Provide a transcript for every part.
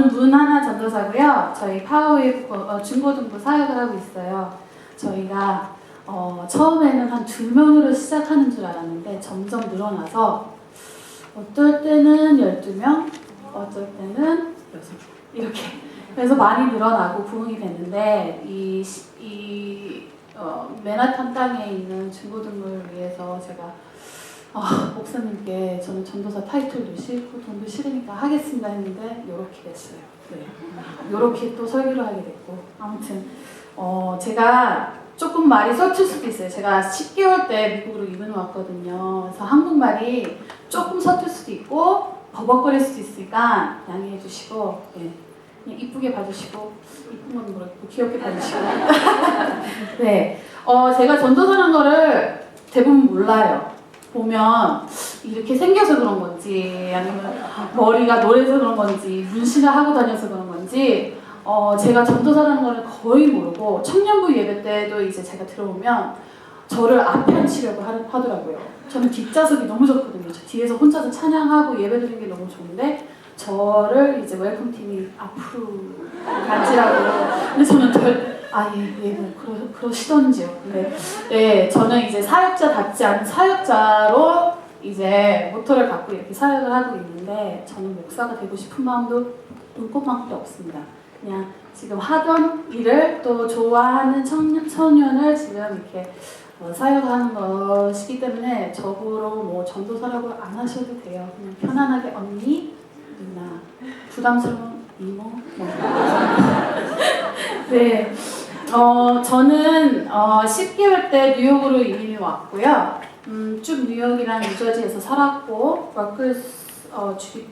저는 문하나 전도사고요. 저희 파워웨이브 중고등부 사역을 하고 있어요. 저희가 처음에는 한 2명으로 시작하는 줄 알았는데 점점 늘어나서 어떨 때는 12명, 어떨 때는 6명 이렇게 그래서 많이 늘어나고 부흥이 됐는데 맨하탄 땅에 있는 중고등부를 위해서 제가 목사님께 저는 전도사 타이틀도 싫고 돈도 싫으니까 하겠습니다 했는데 이렇게 됐어요. 네. 이렇게 또 설교를 하게 됐고 아무튼 제가 조금 말이 서툴 수도 있어요. 제가 10개월 때 미국으로 이민 왔거든요. 그래서 한국말이 조금 서툴 수도 있고 버벅거릴 수도 있으니까 양해해 주시고 네. 그냥 이쁘게 봐주시고 이쁜 건 모르겠고 귀엽게 봐주시고 네. 제가 전도사라는 거를 대부분 몰라요. 보면 이렇게 생겨서 그런 건지 아니면 머리가 노래서 그런 건지 문신을 하고 다녀서 그런 건지 제가 전도사라는 거를 거의 모르고 청년부 예배 때도 이제 제가 들어오면 저를 앞에 앉히려고 하더라고요. 저는 뒷좌석이 너무 좋거든요. 저 뒤에서 혼자서 찬양하고 예배 드리는 게 너무 좋은데 저를 이제 웰컴 팀이 앞으로 앉으라고. 근데 저는 뭐 그러시던지요. 네, 저는 이제 사역자답지 않은 사역자로 이제 모토를 갖고 이렇게 사역을 하고 있는데 저는 목사가 되고 싶은 마음도 눈꽃만큼도 없습니다. 그냥 지금 하던 일을 또 좋아하는 청년을 지금 이렇게 사역하는 것이기 때문에 저보러 뭐 전도사라고 안 하셔도 돼요. 그냥 편안하게 언니, 누나, 부담스러운 이모, 네. 저는 10개월 때 뉴욕으로 이민을 왔고요. 쭉 뉴욕이랑 뉴저지에서 살았고 버클스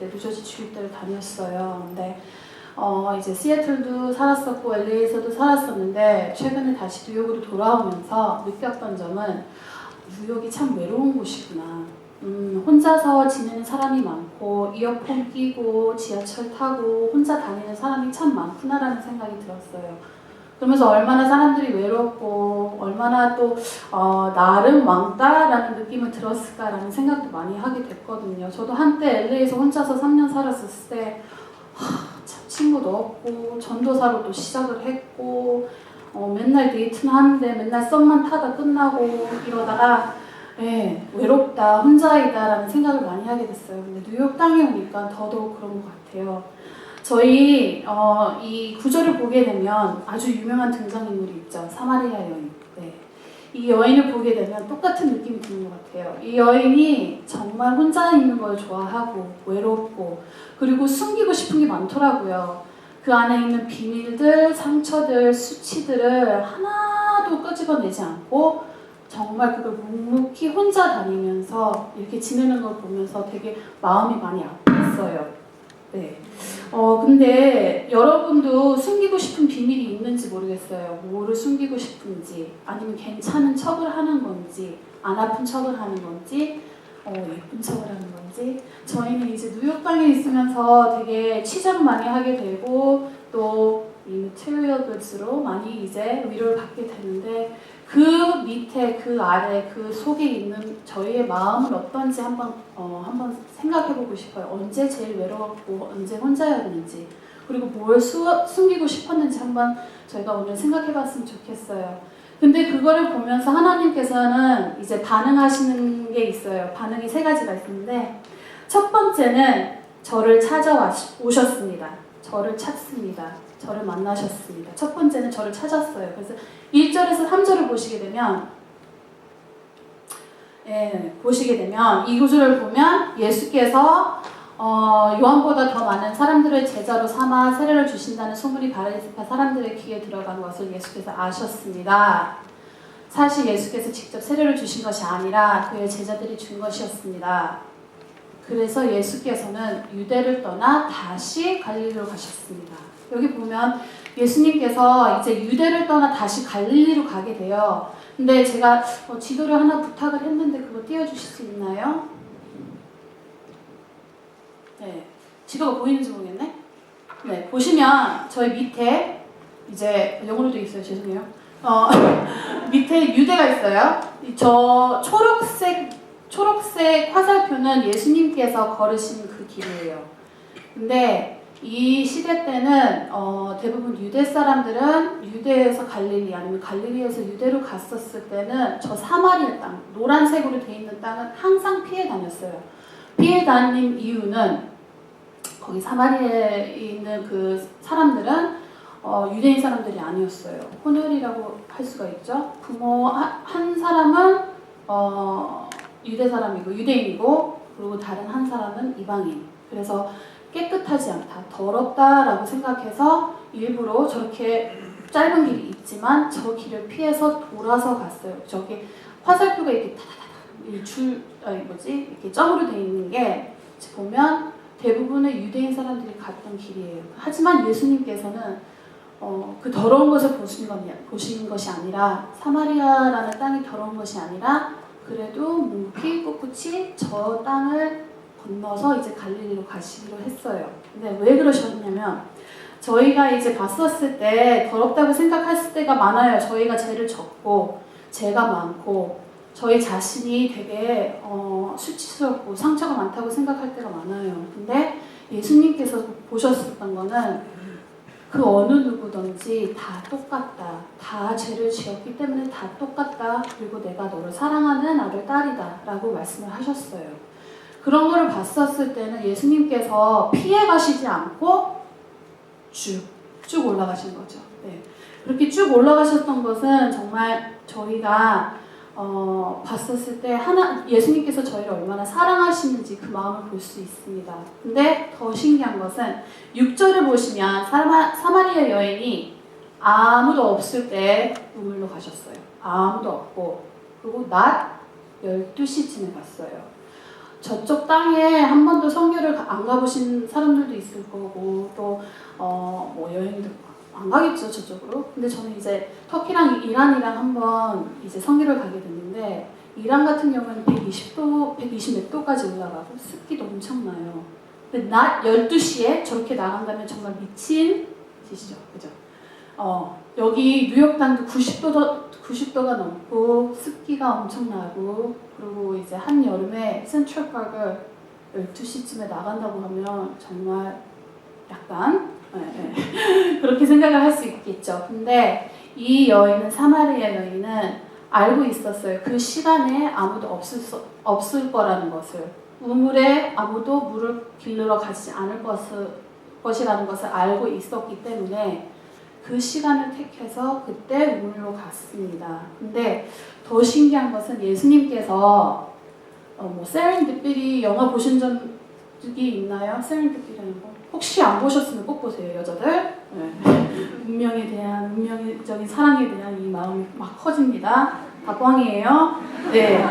뉴저지 주립대를 다녔어요. 근데 이제 시애틀도 살았었고 LA에서도 살았었는데 최근에 다시 뉴욕으로 돌아오면서 느꼈던 점은 뉴욕이 참 외로운 곳이구나. 혼자서 지내는 사람이 많고 이어폰 끼고 지하철 타고 혼자 다니는 사람이 참 많구나라는 생각이 들었어요. 그러면서 얼마나 사람들이 외롭고 얼마나 또 나름 왕따라는 느낌을 들었을까라는 생각도 많이 하게 됐거든요. 저도 한때 LA에서 혼자서 3년 살았을 때 참 친구도 없고 전도사로 또 시작을 했고 맨날 데이트는 하는데 맨날 썸만 타다 끝나고 이러다가 외롭다, 혼자이다 라는 생각을 많이 하게 됐어요. 근데 뉴욕 땅에 오니까 더더욱 그런 것 같아요. 저희 이 구절을 보게 되면 아주 유명한 등장인물이 있죠. 사마리아 여인. 네. 이 여인을 보게 되면 똑같은 느낌이 드는 것 같아요. 이 여인이 정말 혼자 있는 걸 좋아하고 외롭고 그리고 숨기고 싶은 게 많더라고요. 그 안에 있는 비밀들, 상처들, 수치들을 하나도 끄집어내지 않고 정말 그걸 묵묵히 혼자 다니면서 이렇게 지내는 걸 보면서 되게 마음이 많이 아팠어요. 네. 근데 여러분도 숨기고 싶은 비밀이 있는지 모르겠어요. 뭐를 숨기고 싶은지, 아니면 괜찮은 척을 하는 건지, 안 아픈 척을 하는 건지, 예쁜 척을 하는 건지. 저희는 이제 뉴욕 땅에 있으면서 되게 취재를 많이 하게 되고, 또 이 메테리얼 글스로 많이 이제 위로를 받게 되는데, 그 밑에, 그 아래, 그 속에 있는 저희의 마음은 어떤지 한번 생각해보고 싶어요. 언제 제일 외로웠고 언제 혼자였는지 그리고 뭘 숨기고 싶었는지 한번 저희가 오늘 생각해봤으면 좋겠어요. 근데 그거를 보면서 하나님께서는 이제 반응하시는 게 있어요. 반응이 3가지가 있는데 첫 번째는 저를 찾아오셨습니다. 저를 찾습니다. 저를 만나셨습니다. 첫 번째는 저를 찾았어요. 그래서 1절에서 3절을 보시게 되면 이 구절을 보면 예수께서 요한보다 더 많은 사람들을 제자로 삼아 세례를 주신다는 소문이 바리새파 사람들의 귀에 들어간 것을 예수께서 아셨습니다. 사실 예수께서 직접 세례를 주신 것이 아니라 그의 제자들이 준 것이었습니다. 그래서 예수께서는 유대를 떠나 다시 갈릴리로 가셨습니다. 여기 보면 예수님께서 이제 유대를 떠나 다시 갈릴리로 가게 돼요. 근데 제가 지도를 하나 부탁을 했는데 그거 띄워주실 수 있나요? 네, 지도가 보이는지 모르겠네. 네, 보시면 저희 밑에 이제 영어로도 있어요. 죄송해요. 밑에 유대가 있어요. 저 초록색 화살표는 예수님께서 걸으신 그 길이에요. 근데 이 시대 때는 대부분 유대 사람들은 유대에서 갈릴리 아니면 갈릴리에서 유대로 갔었을 때는 저 사마리아 땅, 노란색으로 돼 있는 땅은 항상 피해 다녔어요. 피해 다닌 이유는 거기 사마리아에 있는 그 사람들은 유대인 사람들이 아니었어요. 혼혈이라고 할 수가 있죠. 부모 한 사람은 유대 사람이고 유대인이고 그리고 다른 한 사람은 이방인. 그래서 깨끗하지 않다, 더럽다라고 생각해서 일부러 저렇게 짧은 길이 있지만 저 길을 피해서 돌아서 갔어요. 저기 화살표가 이렇게 타다다다 이렇게 점으로 돼 있는 게 보면 대부분의 유대인 사람들이 갔던 길이에요. 하지만 예수님께서는 그 더러운 것을 보신 것이 아니라 사마리아라는 땅이 더러운 것이 아니라 그래도 묵묵히 꿋꿋이 저 땅을 건너서 이제 갈릴리로 가시기로 했어요. 근데 왜 그러셨냐면 저희가 이제 봤었을 때 더럽다고 생각했을 때가 많아요. 저희가 죄를 졌고 죄가 많고 저희 자신이 되게 수치스럽고 상처가 많다고 생각할 때가 많아요. 근데 예수님께서 보셨었던 거는 그 어느 누구든지 다 똑같다. 다 죄를 지었기 때문에 다 똑같다. 그리고 내가 너를 사랑하는 아들, 딸이다. 라고 말씀을 하셨어요. 그런 거를 봤었을 때는 예수님께서 피해 가시지 않고 쭉 올라가신 거죠. 네. 그렇게 쭉 올라가셨던 것은 정말 저희가 봤었을 때 예수님께서 저희를 얼마나 사랑하시는지 그 마음을 볼 수 있습니다. 근데 더 신기한 것은 6절을 보시면 사마리아 여인이 아무도 없을 때 우물로 가셨어요. 아무도 없고 그리고 낮 12시쯤에 갔어요. 저쪽 땅에 한 번도 선교를 안 가보신 사람들도 있을 거고 또 뭐 여행도 안 가겠죠 저쪽으로. 근데 저는 이제 터키랑 이란이랑 한번 이제 선교를 가게 됐는데 이란 같은 경우는 120 몇 도까지 올라가고 습기도 엄청나요. 근데 낮 12시에 저렇게 나간다면 정말 미친 짓이죠, 그죠? 여기 뉴욕 땅도 90도가 넘고 습기가 엄청나고 그리고 이제 한여름에 센트럴파크를 12시쯤에 나간다고 하면 정말 약간 그렇게 생각을 할 수 있겠죠. 근데 이 여인은 사마리아 여인은 알고 있었어요. 그 시간에 아무도 없을 거라는 것을. 우물에 아무도 물을 길르러 가지 않을 것이라는 것을 알고 있었기 때문에 그 시간을 택해서 그때 우물로 갔습니다. 근데 더 신기한 것은 예수님께서 세렌디피티 영화 보신 적이 있나요? 세렌디피티라는 거. 혹시 안 보셨으면 꼭 보세요, 여자들. 네. 운명적인 사랑에 대한 이 마음이 막 커집니다. 다 뻥이에요. 네.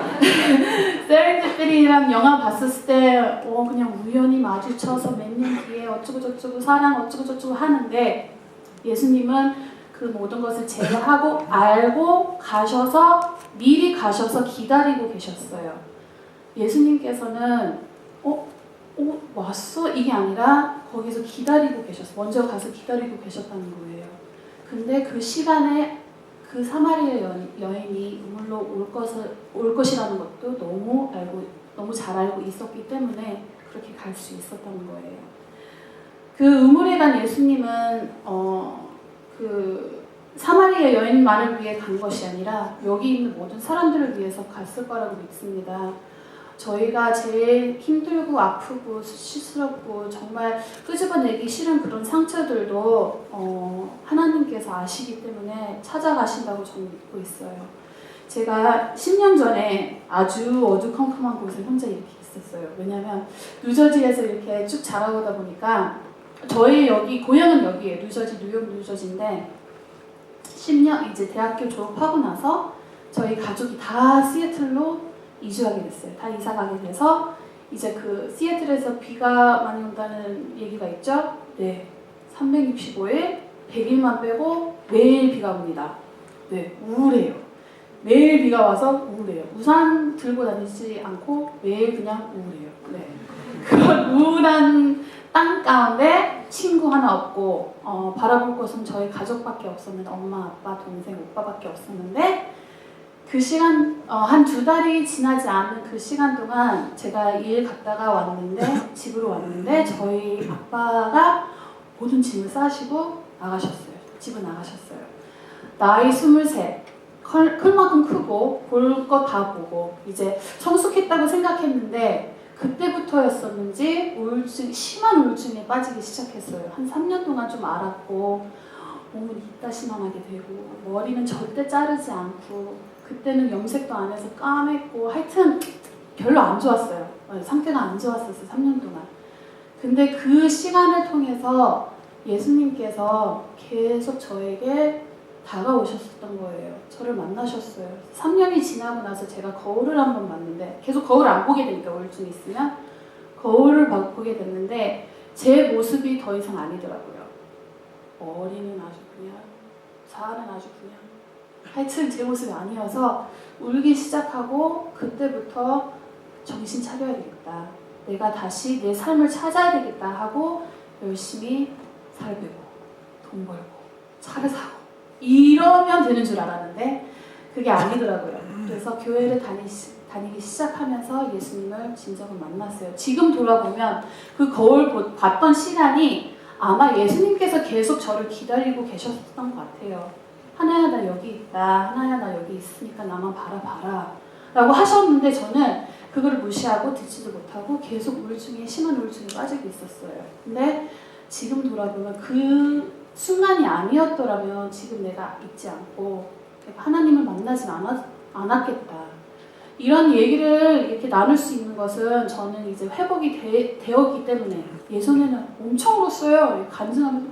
세렌디피티라는 영화 봤을 때 그냥 우연히 마주쳐서 몇 년 뒤에 어쩌고저쩌고 사랑 어쩌고저쩌고 하는데 예수님은 그 모든 것을 제거하고 알고 가셔서 미리 가셔서 기다리고 계셨어요. 예수님께서는 왔어? 이게 아니라 거기서 기다리고 계셨어요. 먼저 가서 기다리고 계셨다는 거예요. 근데 그 시간에 그 사마리아 여인이 우물로 올 것이라는 것도 너무 잘 알고 있었기 때문에 그렇게 갈 수 있었다는 거예요. 그 우물에 간 예수님은 그 사마리아 여인만을 위해 간 것이 아니라 여기 있는 모든 사람들을 위해서 갔을 거라고 믿습니다. 저희가 제일 힘들고 아프고 수치스럽고 정말 끄집어내기 싫은 그런 상처들도 하나님께서 아시기 때문에 찾아가신다고 저는 믿고 있어요. 제가 10년 전에 아주 어두컴컴한 곳에 혼자 이렇게 있었어요. 왜냐면 뉴저지에서 이렇게 쭉 자라오다 보니까 저희 여기 고향은 여기에요. 뉴욕 뉴저지인데 10년 이제 대학교 졸업하고 나서 저희 가족이 다 시애틀로 이주하게 됐어요. 다 이사 가게 돼서 이제 그 시애틀에서 비가 많이 온다는 얘기가 있죠. 네, 365일 100일만 빼고 매일 비가 옵니다. 네, 우울해요. 매일 비가 와서 우울해요. 우산 들고 다니지 않고 매일 그냥 우울해요. 네, 그런 우울한 땅 가운데 친구 하나 없고 바라볼 곳은 저희 가족밖에 없었는데 엄마, 아빠, 동생, 오빠밖에 없었는데 그 시간 한 2달이 지나지 않은 그 시간 동안 제가 일 갔다가 왔는데 집으로 왔는데 저희 아빠가 모든 짐을 싸시고 나가셨어요. 집을 나가셨어요. 나이 23, 클 만큼 크고 볼 거 다 보고 이제 성숙했다고 생각했는데 그때부터였었는지 심한 우울증에 빠지기 시작했어요. 한 3년 동안 좀 알았고 몸은 이따시만하게 되고 머리는 절대 자르지 않고 그때는 염색도 안 해서 까맸고 하여튼 별로 안 좋았어요. 상태가 안 좋았었어요. 3년 동안. 근데 그 시간을 통해서 예수님께서 계속 저에게 다가오셨던 거예요. 저를 만나셨어요. 3년이 지나고 나서 제가 거울을 한번 봤는데 계속 거울을 안 보게 되니까 우울증이 있으면 거울을 보게 됐는데 제 모습이 더 이상 아니더라고요. 머리는 아주 그냥 살은 아주 그냥 하여튼 제 모습이 아니어서 울기 시작하고 그때부터 정신 차려야 되겠다. 내가 다시 내 삶을 찾아야 되겠다 하고 열심히 살 빼고 돈 벌고 차를 사고 이러면 되는 줄 알았는데 그게 아니더라고요. 그래서 교회를 다니기 시작하면서 예수님을 진정으로 만났어요. 지금 돌아보면 그 거울 봤던 시간이 아마 예수님께서 계속 저를 기다리고 계셨던 것 같아요. 하나야 나 여기 있다. 하나야 나 여기 있으니까 나만 바라봐라 라고 하셨는데 저는 그걸 무시하고 듣지도 못하고 계속 심한 우울증에 빠지고 있었어요. 근데 지금 돌아보면 그 순간이 아니었더라면 지금 내가 있지 않고 하나님을 만나지 않았겠다. 이런 얘기를 이렇게 나눌 수 있는 것은 저는 이제 회복이 되었기 때문에 예전에는 엄청 울었어요. 간증하면서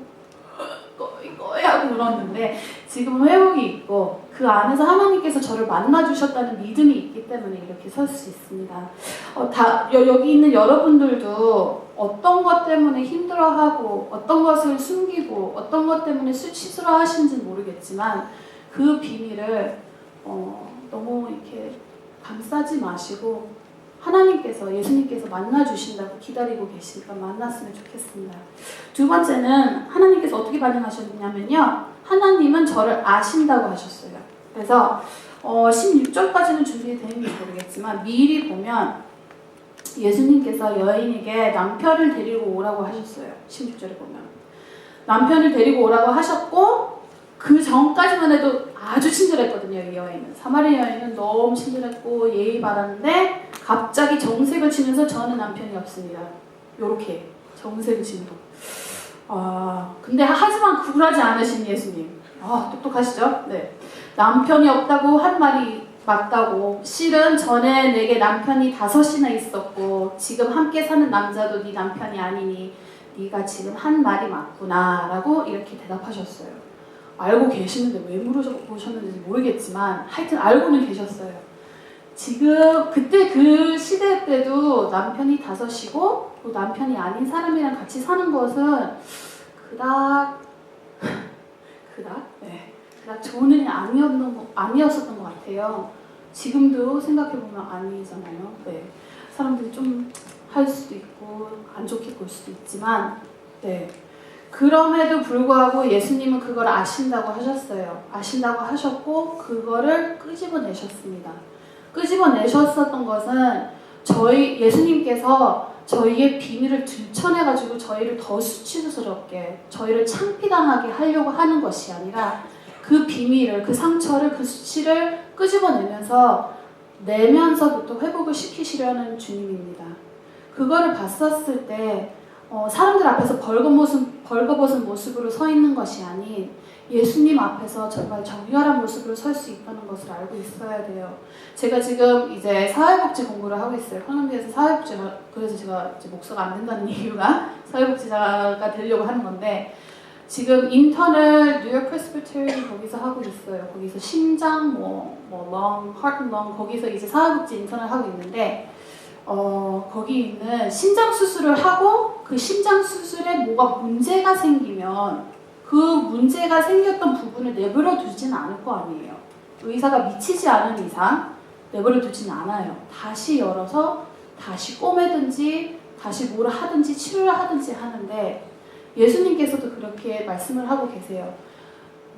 꺼이 하고 울었는데 지금은 회복이 있고 그 안에서 하나님께서 저를 만나주셨다는 믿음이 있기 때문에 이렇게 설 수 있습니다. 여기 있는 여러분들도 어떤 것 때문에 힘들어하고 어떤 것을 숨기고 어떤 것 때문에 수치스러워 하시는지는 모르겠지만 그 비밀을 너무 이렇게 감싸지 마시고 하나님께서 예수님께서 만나주신다고 기다리고 계시니까 만났으면 좋겠습니다. 두 번째는 하나님께서 어떻게 반응하셨냐면요. 하나님은 저를 아신다고 하셨어요. 그래서 16절까지는 준비되는지 모르겠지만 미리 보면 예수님께서 여인에게 남편을 데리고 오라고 하셨어요. 16절에 보면 남편을 데리고 오라고 하셨고 그 전까지만 해도 아주 친절했거든요. 이 여인은 사마리아 여인은 너무 친절했고 예의 바랐는데 갑자기 정색을 치면서 저는 남편이 없습니다. 요렇게 정색을 치면서 근데 하지만 굴하지 않으신 예수님 똑똑하시죠? 네. 남편이 없다고 한 말이 맞다고 실은 전에 내게 남편이 5이나 있었고 지금 함께 사는 남자도 네 남편이 아니니 네가 지금 한 말이 맞구나 라고 이렇게 대답하셨어요. 알고 계시는데 왜 물어보셨는지 모르겠지만 하여튼 알고는 계셨어요. 지금 그때 그 시대 때도 남편이 5이고 또 남편이 아닌 사람이랑 같이 사는 것은 그닥 좋은 일이 아니었었던 것 같아요. 지금도 생각해보면 아니잖아요. 네. 사람들이 좀 할 수도 있고 안 좋게 볼 수도 있지만 그럼에도 불구하고 예수님은 그걸 아신다고 하셨어요. 아신다고 하셨고 그거를 끄집어내셨습니다. 끄집어내셨었던 것은 예수님께서 저희의 비밀을 들춰내가지고 저희를 더 수치스럽게 저희를 창피당하게 하려고 하는 것이 아니라 그 비밀을 그 상처를 그 수치를 내면서부터 회복을 시키시려는 주님입니다. 그거를 봤었을 때 사람들 앞에서 벌거벗은 모습으로 서 있는 것이 아닌 예수님 앞에서 정말 정결한 모습으로 설 수 있다는 것을 알고 있어야 돼요. 제가 지금 이제 사회복지 공부를 하고 있어요. 콜롬비아에서 사회복지가 그래서 제가 이제 목사가 안 된다는 이유가 사회복지자가 되려고 하는 건데 지금 인턴을 뉴욕 프레스비테리언 거기서 하고 있어요. 거기서 심장, heart and lung 거기서 이제 사회복지 인턴을 하고 있는데 거기 있는 심장 수술을 하고 그 심장 수술에 뭐가 문제가 생기면 그 문제가 생겼던 부분을 내버려 두지는 않을 거 아니에요. 의사가 미치지 않은 이상 내버려 두지는 않아요. 다시 열어서 다시 꼬매든지 다시 뭘 하든지 치료를 하든지 하는데 예수님께서도 그렇게 말씀을 하고 계세요.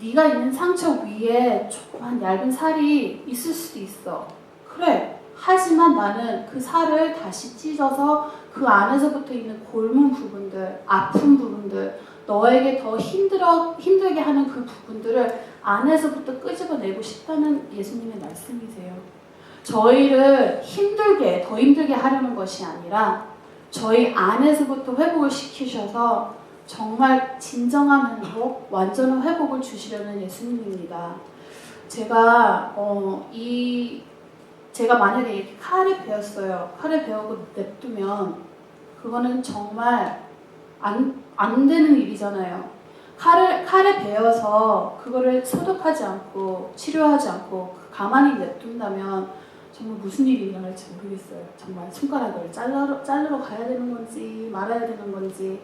네가 있는 상처 위에 조그만 얇은 살이 있을 수도 있어. 그래. 하지만 나는 그 살을 다시 찢어서 그 안에서부터 있는 골문 부분들, 아픈 부분들, 너에게 더 힘들게 하는 그 부분들을 안에서부터 끄집어내고 싶다는 예수님의 말씀이세요. 저희를 더 힘들게 하려는 것이 아니라 저희 안에서부터 회복을 시키셔서 정말 진정한 회복, 완전한 회복을 주시려는 예수님입니다. 제가 만약에 이렇게 칼에 베었어요. 칼에 베우고 냅두면 그거는 정말 안 되는 일이잖아요. 칼에 베어서 그거를 소독하지 않고 치료하지 않고 가만히 냅둔다면 정말 무슨 일이 일어날지 모르겠어요. 정말 손가락을 자르러 가야 되는 건지 말아야 되는 건지.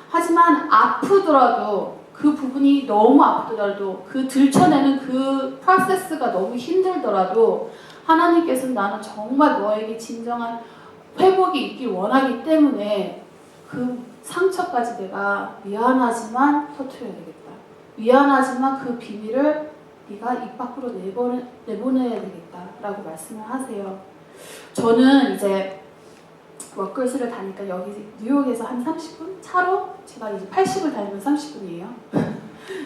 하지만 아프더라도 그 부분이 너무 아프더라도 그 들춰내는 그 프로세스가 너무 힘들더라도 하나님께서는 나는 정말 너에게 진정한 회복이 있길 원하기 때문에 그 상처까지 내가 미안하지만 터뜨려야 되겠다. 미안하지만 그 비밀을 네가 입 밖으로 내보내야 되겠다라고 말씀을 하세요. 저는 이제 워크스를 다니까 여기 뉴욕에서 한 30분 차로 제가 이제 80을 다니면 30분이에요.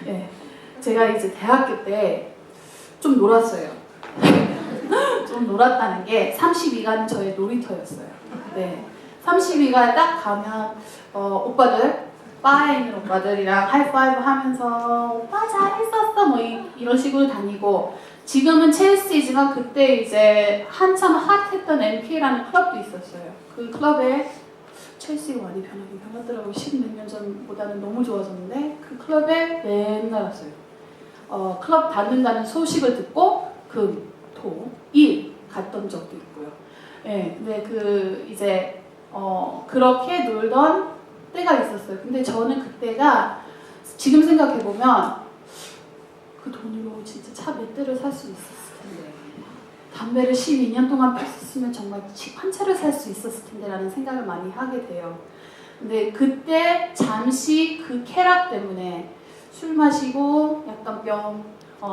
네, 제가 이제 대학교 때 좀 놀았어요. 좀 놀았다는 게 32가는 저의 놀이터였어요. 네, 32가 딱 가면 오빠들 바에 있는 오빠들이랑 하이파이브 하면서 오빠 잘했었어 뭐 이런 식으로 다니고 지금은 첼시지만 그때 이제 한참 핫했던 NP라는 클럽도 있었어요. 그 클럽에 첼시가 많이 변하긴 변했더라고요. 10몇 년 전보다는 너무 좋아졌는데 그 클럽에 맨날 왔어요. 클럽 닫는다는 소식을 듣고 일 갔던 적도 있고요. 네, 근데 이제 그렇게 놀던 때가 있었어요. 근데 저는 그때가 지금 생각해보면 그 돈으로 진짜 차 몇 대를 살 수 있었을 텐데 담배를 12년 동안 폈었으면 정말 집 한 채를 살 수 있었을 텐데 라는 생각을 많이 하게 돼요. 근데 그때 잠시 그 쾌락 때문에 술 마시고 약간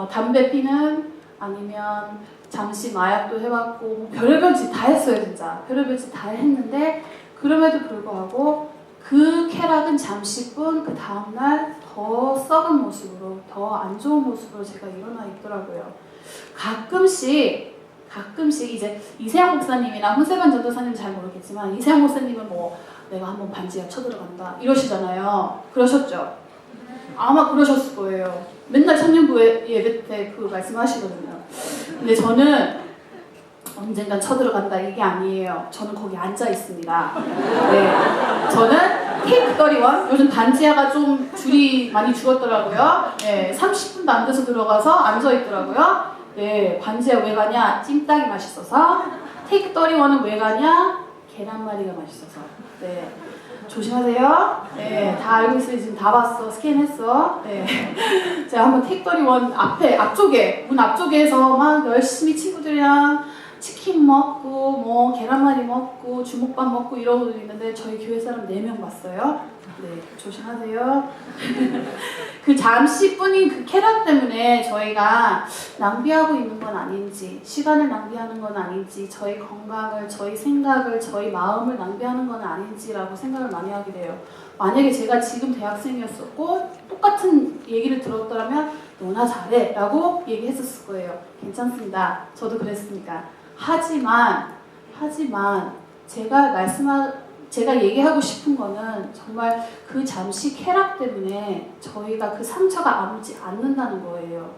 담배 피는 아니면 잠시 마약도 해봤고 뭐 별의별 짓 다 했어요. 진짜 별의별 짓 다 했는데 그럼에도 불구하고 그 쾌락은 잠시뿐 그 다음날 더 썩은 모습으로 더 안 좋은 모습으로 제가 일어나 있더라고요. 가끔씩 이제 이세영 목사님이나 홍세관 전도사님 잘 모르겠지만 이세영 목사님은 뭐 내가 한번 반지하 쳐들어간다 이러시잖아요. 그러셨죠? 아마 그러셨을 거예요. 맨날 청년부회 예배 때 그 말씀하시거든요. 근데 저는 언젠간 쳐들어간다 이게 아니에요. 저는 거기 앉아 있습니다. 네, 저는 테이크31 요즘 반지하가 좀 줄이 많이 줄었더라고요. 네, 30분도 안 돼서 들어가서 앉아 있더라고요. 네, 반지하 왜 가냐? 찜닭이 맛있어서. 테이크31은 왜 가냐? 계란말이가 맛있어서. 네, 조심하세요. 네, 다 알고 있어요. 지금 다 봤어. 스캔했어. 네. 제가 한번 테이크31 문 앞쪽에서 막 열심히 친구들이랑 치킨 먹고 뭐 계란말이 먹고 주먹밥 먹고 이러고 있는데 저희 교회 사람 4명 봤어요. 네, 조심하세요. 그 잠시뿐인 그 쾌락 때문에 저희가 낭비하고 있는 건 아닌지, 시간을 낭비하는 건 아닌지, 저희 건강을, 저희 생각을, 저희 마음을 낭비하는 건 아닌지라고 생각을 많이 하게 돼요. 만약에 제가 지금 대학생이었었고 똑같은 얘기를 들었더라면 너나 잘해 라고 얘기했었을 거예요. 괜찮습니다. 저도 그랬으니까. 하지만 제가 얘기하고 싶은 거는 정말 그 잠시 쾌락 때문에 저희가 그 상처가 아물지 않는다는 거예요.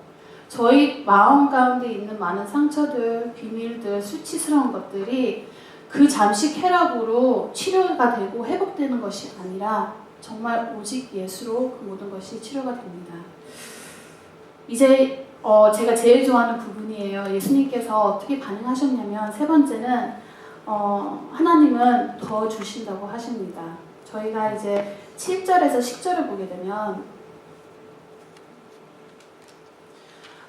저희 마음 가운데 있는 많은 상처들, 비밀들, 수치스러운 것들이 그 잠시 쾌락으로 치료가 되고 회복되는 것이 아니라 정말 오직 예수로 그 모든 것이 치료가 됩니다. 이제 제가 제일 좋아하는 부분이에요. 예수님께서 어떻게 반응하셨냐면 세 번째는 하나님은 더 주신다고 하십니다. 저희가 이제 7절에서 10절을 보게 되면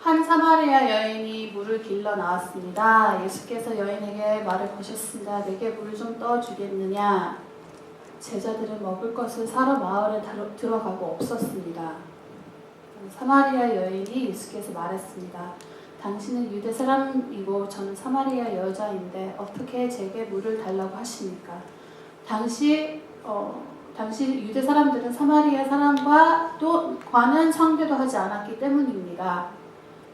한 사마리아 여인이 물을 길러 나왔습니다. 예수께서 여인에게 말을 거셨습니다. 내게 물을 좀 떠주겠느냐? 제자들은 먹을 것을 사러 마을에 들어가고 없었습니다. 사마리아 여인이 예수께서 말했습니다. 당신은 유대 사람이고 저는 사마리아 여자인데 어떻게 제게 물을 달라고 하십니까? 당시 유대 사람들은 사마리아 사람과 또 과는 상대도 하지 않았기 때문입니다.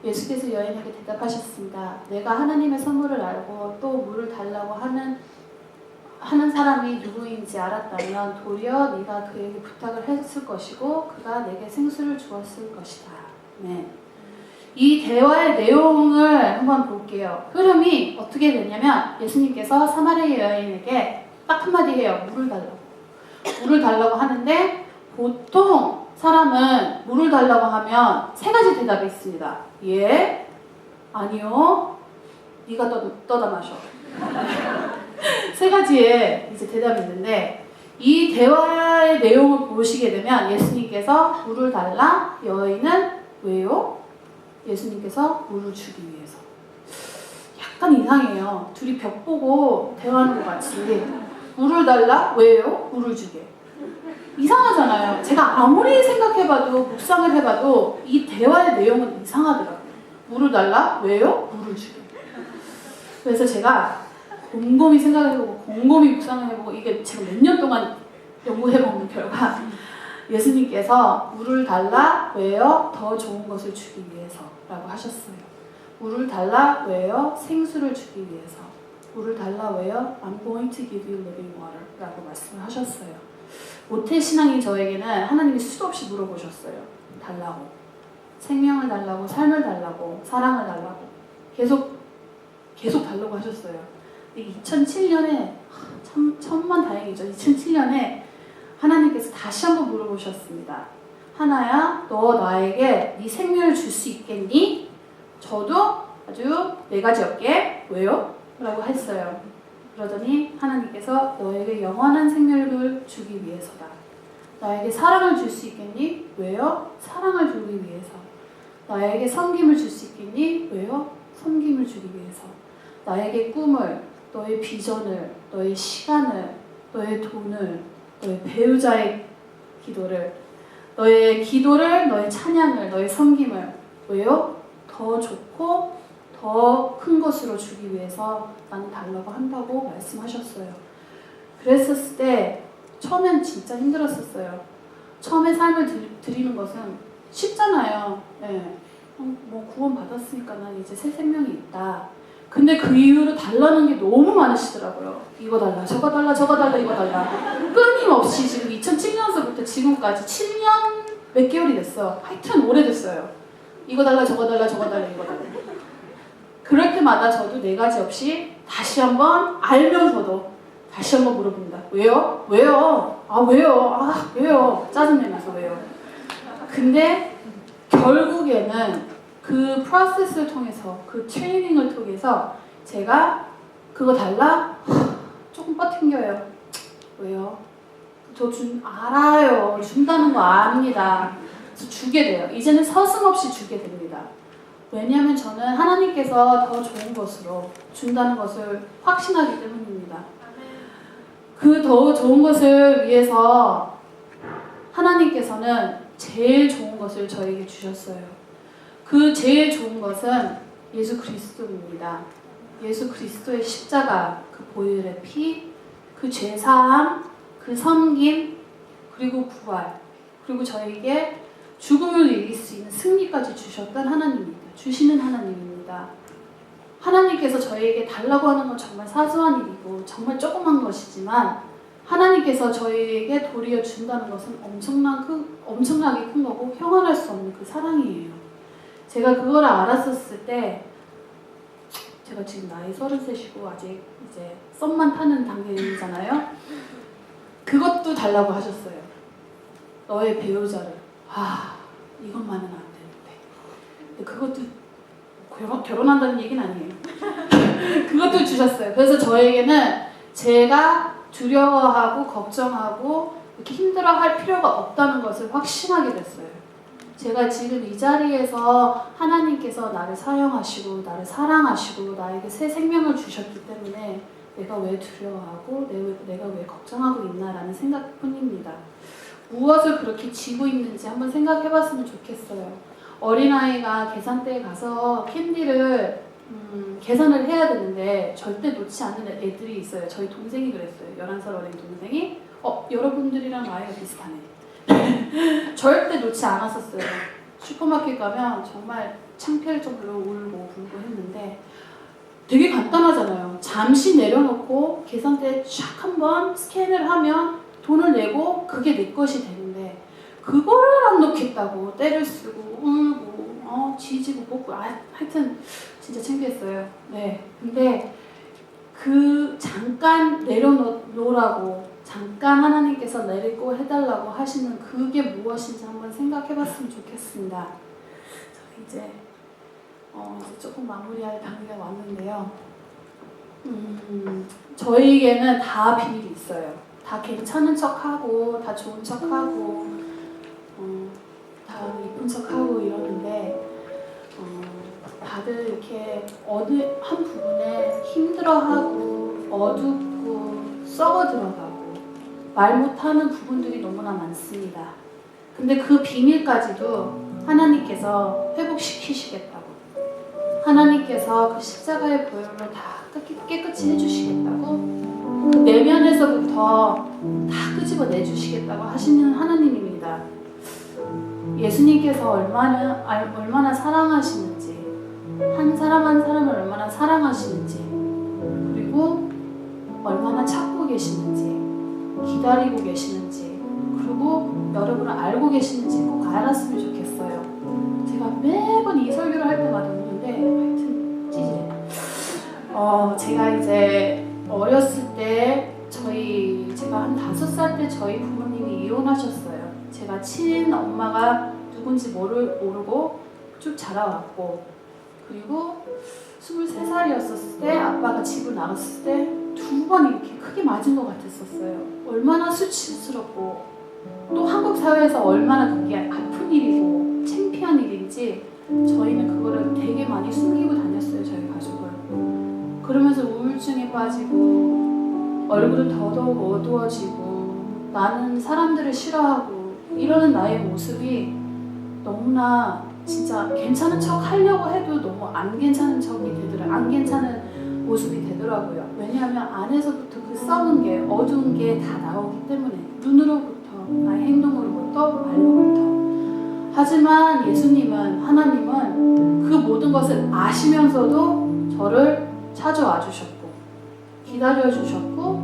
예수께서 여인에게 대답하셨습니다. 내가 하나님의 선물을 알고 또 물을 달라고 하는 사람이 누구인지 알았다면 도리어 네가 그에게 부탁을 했을 것이고 그가 내게 생수를 주었을 것이다. 네. 이 대화의 내용을 한번 볼게요. 흐름이 어떻게 되냐면 예수님께서 사마리아 여인에게 딱 한마디 해요. 물을 달라고. 물을 달라고 하는데 보통 사람은 물을 달라고 하면 세 가지 대답이 있습니다. 예, 아니요, 네가 떠다 마셔. 세 가지의 이제 대답이 있는데 이 대화의 내용을 보시게 되면 예수님께서 물을 달라, 여인은 왜요? 예수님께서 물을 주기 위해서. 약간 이상해요. 둘이 벽 보고 대화하는 것 같이. 물을 달라? 왜요? 물을 주게. 이상하잖아요. 제가 아무리 생각해봐도 묵상을 해봐도 이 대화의 내용은 이상하더라고요. 물을 달라? 왜요? 물을 주게. 그래서 제가 곰곰이 생각해보고 곰곰이 묵상을 해보고 이게 제가 몇 년 동안 연구해본 결과 예수님께서 물을 달라? 왜요? 더 좋은 것을 주기 위해서 라고 하셨어요. 물을 달라? 왜요? 생수를 주기 위해서. 물을 달라? 왜요? I'm going to give you living water 라고 말씀을 하셨어요. 모태신앙인 저에게는 하나님이 수도 없이 물어보셨어요. 달라고. 생명을 달라고, 삶을 달라고, 사랑을 달라고. 계속 달라고 하셨어요. 2007년에 참 천만다행이죠. 2007년에 하나님께서 다시 한번 물어보셨습니다. 하나야, 너 나에게 네 생명을 줄 수 있겠니? 저도 아주 네 가지 없게 왜요? 라고 했어요. 그러더니 하나님께서 너에게 영원한 생명을 주기 위해서다. 나에게 사랑을 줄 수 있겠니? 왜요? 사랑을 주기 위해서. 나에게 섬김을 줄 수 있겠니? 왜요? 섬김을 주기 위해서. 나에게 꿈을, 너의 비전을, 너의 시간을, 너의 돈을, 너의 배우자의 기도를, 너의 찬양을, 너의 섬김을. 왜요? 더 좋고 더 큰 것으로 주기 위해서 나는 달라고 한다고 말씀하셨어요. 그랬었을 때 처음엔 진짜 힘들었었어요. 처음에 삶을 드리는 것은 쉽잖아요. 네. 뭐 구원 받았으니까 난 이제 새 생명이 있다. 근데 그 이후로 달라는 게 너무 많으시더라고요. 이거 달라, 저거 달라, 저거 달라, 이거 달라. 끊임없이 지금 2007년서부터 지금까지 7년 몇 개월이 됐어요. 하여튼 오래됐어요. 이거 달라, 저거 달라, 저거 달라, 이거 달라. 그럴 때마다 저도 네 가지 없이 다시 한번 알면서도 다시 한번 물어봅니다. 왜요? 왜요? 아, 왜요? 아, 왜요? 짜증내면서 왜요? 근데 결국에는 그 프로세스를 통해서, 그 트레이닝을 통해서 제가 그거 달라? 조금 버팅겨요. 왜요? 저 알아요. 준다는 거 압니다. 그래서 주게 돼요. 이제는 서슴없이 주게 됩니다. 왜냐하면 저는 하나님께서 더 좋은 것으로 준다는 것을 확신하기 때문입니다. 그 더 좋은 것을 위해서 하나님께서는 제일 좋은 것을 저에게 주셨어요. 그 제일 좋은 것은 예수 그리스도입니다. 예수 그리스도의 십자가, 그 보혈의 피, 그 죄사함, 그 섬김, 그리고 부활, 그리고 저에게 죽음을 이길 수 있는 승리까지 주셨던 하나님입니다. 주시는 하나님입니다. 하나님께서 저에게 달라고 하는 건 정말 사소한 일이고 정말 조그만 것이지만 하나님께서 저희에게 도리어 준다는 것은 엄청나게 큰 거고 형언할 수 없는 그 사랑이에요. 제가 그걸 알았었을 때, 제가 지금 나이 33이고 아직 이제 썸만 타는 단계잖아요. 그것도 달라고 하셨어요. 너의 배우자를. 이것만은 안 되는데. 근데 그것도 결혼한다는 얘기는 아니에요. 그것도 주셨어요. 그래서 저에게는 제가 두려워하고 걱정하고 이렇게 힘들어할 필요가 없다는 것을 확신하게 됐어요. 제가 지금 이 자리에서 하나님께서 나를 사용하시고 나를 사랑하시고 나에게 새 생명을 주셨기 때문에 내가 왜 두려워하고 내가 왜 걱정하고 있나라는 생각뿐입니다. 무엇을 그렇게 쥐고 있는지 한번 생각해봤으면 좋겠어요. 어린아이가 계산대에 가서 캔디를 개선을 해야 되는데 절대 놓지 않는 애들이 있어요. 저희 동생이 그랬어요. 11살 어린 동생이 여러분들이랑 나이가 비슷하네. 절대 놓지 않았었어요. 슈퍼마켓 가면 정말 창피할 정도로 울고 불고 했는데 되게 간단하잖아요. 잠시 내려놓고 계산대에 쫙 한번 스캔을 하면 돈을 내고 그게 내 것이 되는데 그거를 안 놓겠다고 때를 쓰고 울고 지지고 볶고 하여튼 진짜 창피했어요. 네, 근데 그 잠깐 내려놓으라고 잠깐 하나님께서 내리고 해달라고 하시는 그게 무엇인지 한번 생각해봤으면 좋겠습니다. 이제 조금 마무리할 단계가 왔는데요. 저희에게는 다 비밀이 있어요. 다 괜찮은 척하고 다 좋은 척하고 다 이쁜 척하고 이러는데 다들 이렇게 어느 한 부분에 힘들어하고 어둡고 썩어들어가고 말 못하는 부분들이 너무나 많습니다. 근데 그 비밀까지도 하나님께서 회복시키시겠다고, 하나님께서 그 십자가의 보혈로 다 깨끗이 해주시겠다고, 그 내면에서부터 다 끄집어내 주시겠다고 하시는 하나님입니다. 예수님께서 얼마나 사랑하시는지, 한 사람 한 사람을 얼마나 사랑하시는지, 그리고 얼마나 찾고 계시는지, 기다리고 계시는지, 그리고 여러분을 알고 계시는지 꼭 알았으면 좋겠어요. 제가 매번 이 설교를 할 때마다 웃는데 하여튼 찌질해. 제가 이제 어렸을 때 제가 한 5살 때 저희 부모님이 이혼하셨어요. 제가 친엄마가 누군지 모르고 쭉 자라왔고, 그리고 23살이었을 때 아빠가 집을 나갔을 때 2번 이렇게 크게 맞은 것 같았었어요. 얼마나 수치스럽고 또 한국 사회에서 얼마나 그게 아픈 일이고 창피한 일인지 저희는 그거를 되게 많이 숨기고 다녔어요. 저희 가족은. 그러면서 우울증에 빠지고 얼굴은 더더욱 어두워지고 나는 사람들을 싫어하고 이러는 나의 모습이 너무나 진짜 괜찮은 척 하려고 해도 너무 안 괜찮은 척이 되더라고요. 안 괜찮은 모습이 되더라고요. 왜냐하면 안에서부터 그 썩은 게, 어두운 게 다 나오기 때문에, 눈으로부터, 나의 행동으로부터, 말로부터. 하지만 예수님은, 하나님은 그 모든 것을 아시면서도 저를 찾아와 주셨고, 기다려 주셨고,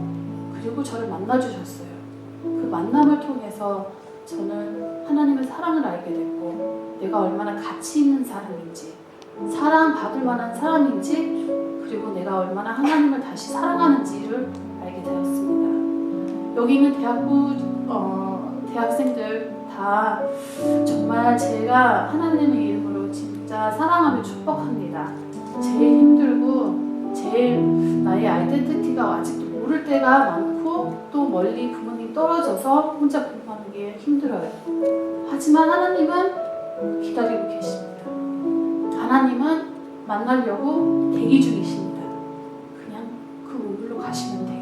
그리고 저를 만나 주셨어요. 그 만남을 통해서 저는 하나님의 사랑을 알게 됐고, 내가 얼마나 가치 있는 사람인지, 사랑받을 만한 사람인지, 그리고 내가 얼마나 하나님을 다시 사랑하는지를 알게 되었습니다. 여기 있는 대학생들 다 정말 제가 하나님의 이름으로 진짜 사랑하며 축복합니다. 제일 힘들고 제일 나의 아이덴티티가 아직도 모를 때가 많고, 또 멀리 부모님 떨어져서 혼자 공부하는 게 힘들어요. 하지만 하나님은 기다리고 계십니다. 하나님은 만나려고 대기 중이십니다. 그냥 그 우물로 가시면 돼요.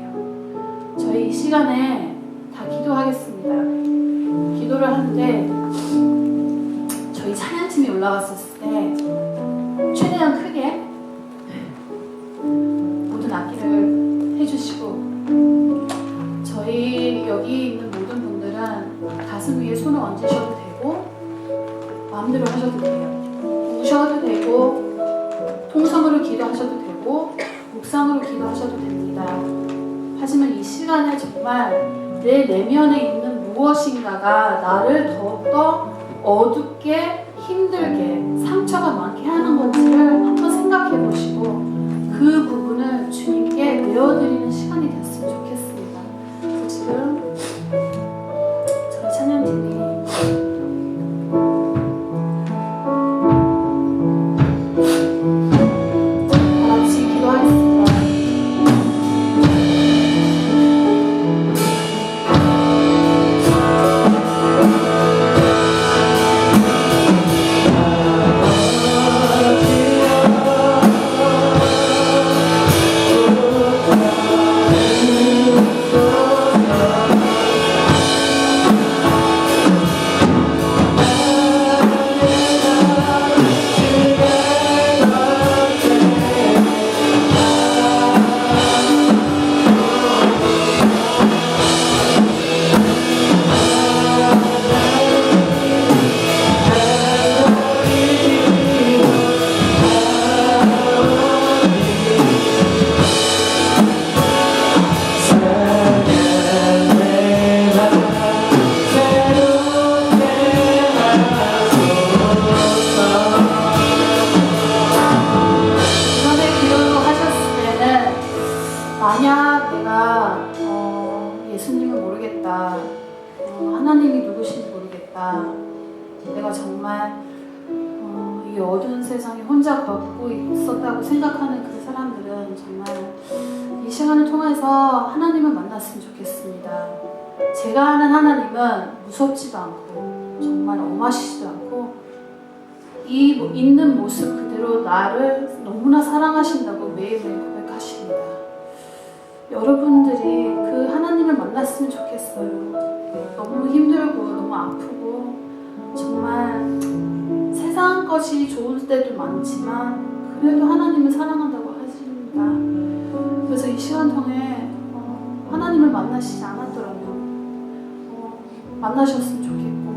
저희 이 시간에 다 기도하겠습니다. 기도를 하는데 저희 찬양팀이 올라갔었을 때 최대한 크게 모든 악기를 해주시고, 저희 여기 있는 모든 분들은 가슴 위에 손을 얹으셔도 되고 마음대로 하셔도 돼요. 우셔도 되고 통성으로 기도하셔도 되고 묵상으로 기도하셔도 됩니다. 하지만 이 시간에 정말 내 내면에 있는 무엇인가가 나를 더욱더 어둡게, 힘들게, 상처가 많게 하는 건지를 한번 생각해 보시고 그 부분을 주님께 내어드리는 시간이 됐으면 좋겠습니다. 그래서 지금 저희 찬양팀이 내가 정말 이 어두운 세상에 혼자 걷고 있었다고 생각하는 그 사람들은 정말 이 시간을 통해서 하나님을 만났으면 좋겠습니다. 제가 아는 하나님은 무섭지도 않고 정말 엄하시지도 않고 이 있는 모습 그대로 나를 너무나 사랑하신다고 매일매일 고백하십니다. 여러분들이 그 하나님을 만났으면 좋겠어요. 너무 힘들고 너무 아프고 정말 세상 것이 좋을 때도 많지만 그래도 하나님을 사랑한다고 하십니다. 그래서 이 시간 통해 하나님을 만나시지 않았더라면 만나셨으면 좋겠고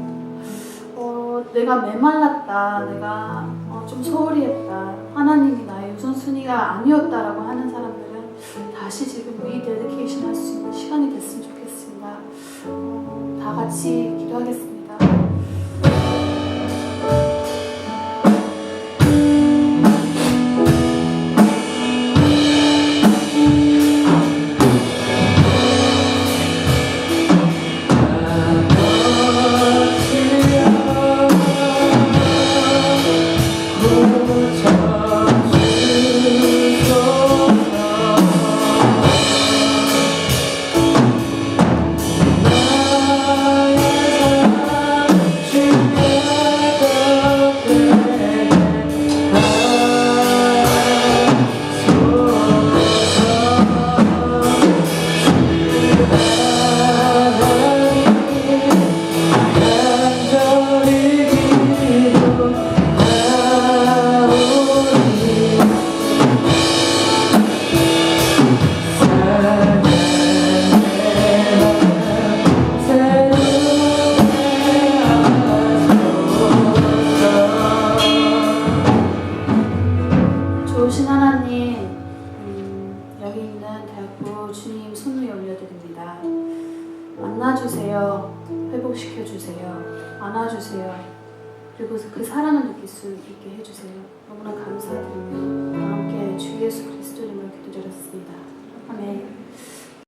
내가 메말랐다, 내가 좀 소홀히 했다, 하나님이 나의 우선순위가 아니었다라고 하는 사람들은 다시 지금 리데디케이션 할 수 있는 시간이 됐으면 좋겠습니다. 다 같이 기도하겠습니다. 좋으신 하나님, 여기 있는 대학부 주님 손 위에 올려드립니다. 만나주세요. 회복시켜주세요. 안아주세요. 그리고 그 사랑을 느낄 수 있게 해주세요. 너무나 감사드리며 함께 주 예수 그리스도 이름으로 기도드렸습니다. 아멘.